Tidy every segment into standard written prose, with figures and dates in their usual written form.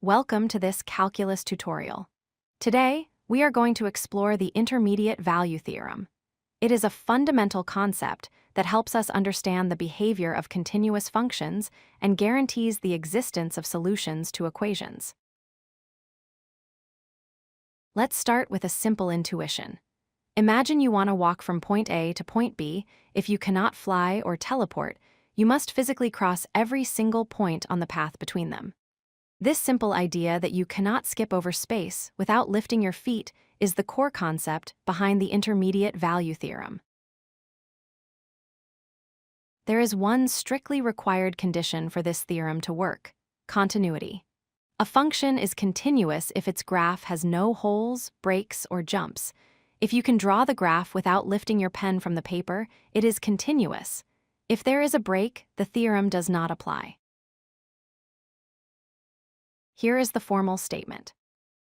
Welcome to this calculus tutorial. Today, we are going to explore the Intermediate Value Theorem. It is a fundamental concept that helps us understand the behavior of continuous functions and guarantees the existence of solutions to equations. Let's start with a simple intuition. Imagine you want to walk from point A to point B. If you cannot fly or teleport, you must physically cross every single point on the path between them. This simple idea that you cannot skip over space without lifting your feet is the core concept behind the Intermediate Value Theorem. There is one strictly required condition for this theorem to work: continuity. A function is continuous if its graph has no holes, breaks, or jumps. If you can draw the graph without lifting your pen from the paper, it is continuous. If there is a break, the theorem does not apply. Here is the formal statement.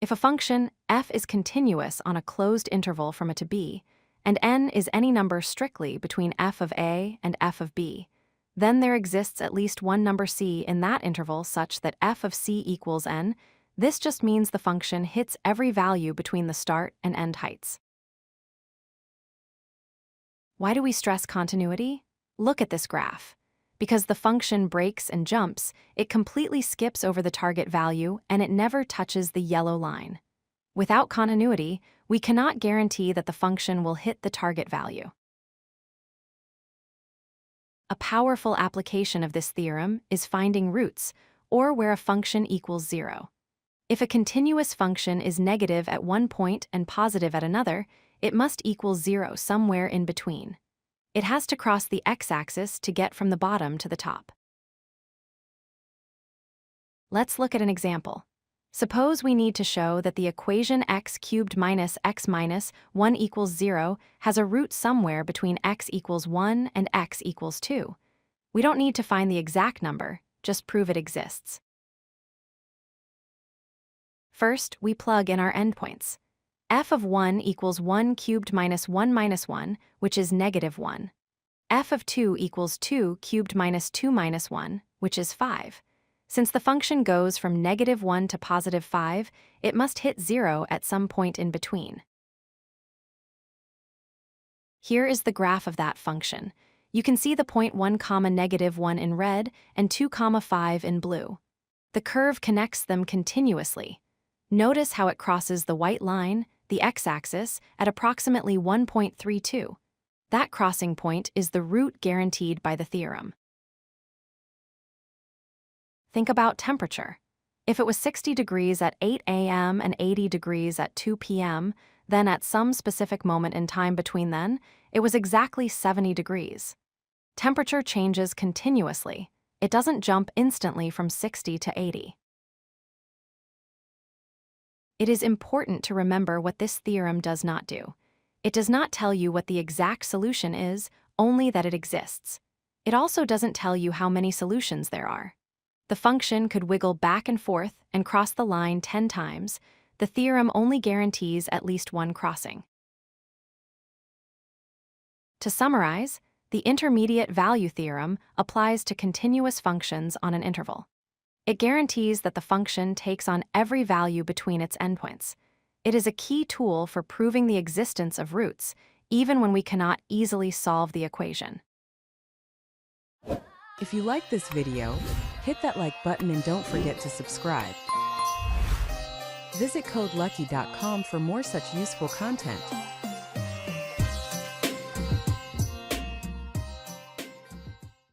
If a function f is continuous on a closed interval from a to b, and n is any number strictly between f of a and f of b, then there exists at least one number c in that interval such that f of c equals n. This just means the function hits every value between the start and end heights. Why do we stress continuity? Look at this graph. Because the function breaks and jumps, it completely skips over the target value and it never touches the yellow line. Without continuity, we cannot guarantee that the function will hit the target value. A powerful application of this theorem is finding roots, or where a function equals 0. If a continuous function is negative at one point and positive at another, it must equal 0 somewhere in between. It has to cross the x-axis to get from the bottom to the top. Let's look at an example. Suppose we need to show that the equation x cubed minus x minus 1 equals 0 has a root somewhere between x equals 1 and x equals 2. We don't need to find the exact number, just prove it exists. First, we plug in our endpoints. F of 1 equals 1 cubed minus 1, which is negative 1. F of 2 equals 2 cubed minus 2 minus 1, which is 5. Since the function goes from negative 1 to positive 5, it must hit 0 at some point in between. Here is the graph of that function. You can see the point 1, negative 1 in red and 2, 5 in blue. The curve connects them continuously. Notice how it crosses the white line, the x-axis, at approximately 1.32. That crossing point is the root guaranteed by the theorem. Think about temperature. If it was 60 degrees at 8 a.m. and 80 degrees at 2 p.m., then at some specific moment in time between then, it was exactly 70 degrees. Temperature changes continuously. It doesn't jump instantly from 60 to 80. It is important to remember what this theorem does not do. It does not tell you what the exact solution is, only that it exists. It also doesn't tell you how many solutions there are. The function could wiggle back and forth and cross the line 10 times. The theorem only guarantees at least one crossing. To summarize, the Intermediate Value Theorem applies to continuous functions on an interval. It guarantees that the function takes on every value between its endpoints. It is a key tool for proving the existence of roots, even when we cannot easily solve the equation. If you like this video, hit that like button and don't forget to subscribe. Visit codelucky.com for more such useful content.